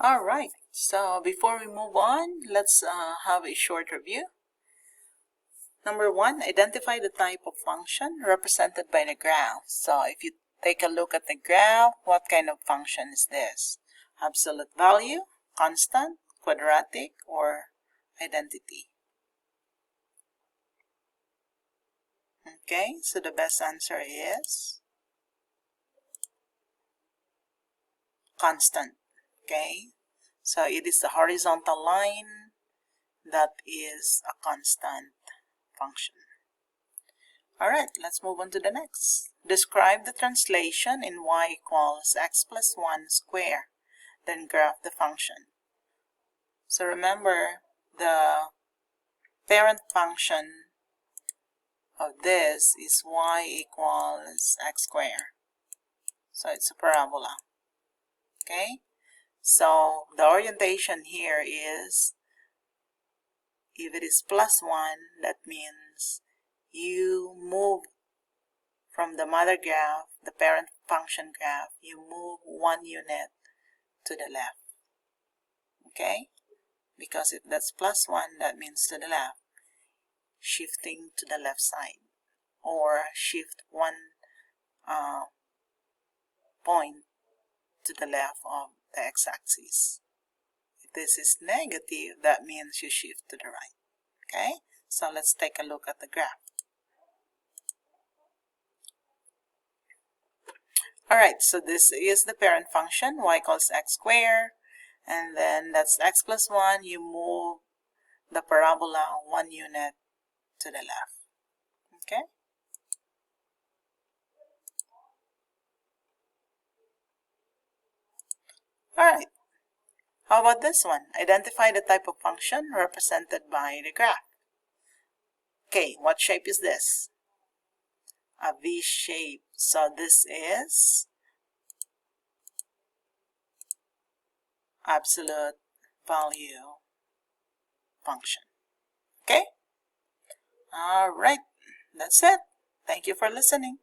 All right, so before we move on, let's have a short review. Number one, identify the type of function represented by the graph. So if you take a look at the graph, what kind of function is this? Absolute value, constant, quadratic, or identity? Okay, so the best answer is constant. Okay, so it is the horizontal line that is a constant function. Alright, let's move on to the next. Describe the translation in y equals x plus 1 square, then graph the function. So remember, the parent function of this is y equals x squared. So it's a parabola. Okay? So the orientation here is, if it is plus 1, that means you move from the mother graph, the parent function graph, you move 1 unit to the left. Okay? Because if that's plus 1, that means to the left. Shifting to the left side. Or shift 1 point to the left of the x-axis. If this is negative, that means you shift to the right. Okay? So let's take a look at the graph. Alright, so this is the parent function, y equals x squared, and then that's x plus 1, you move the parabola 1 unit to the left. Okay? Alright, how about this one? Identify the type of function represented by the graph. Okay, what shape is this? A V shape. So this is absolute value function. Okay? Alright, that's it. Thank you for listening.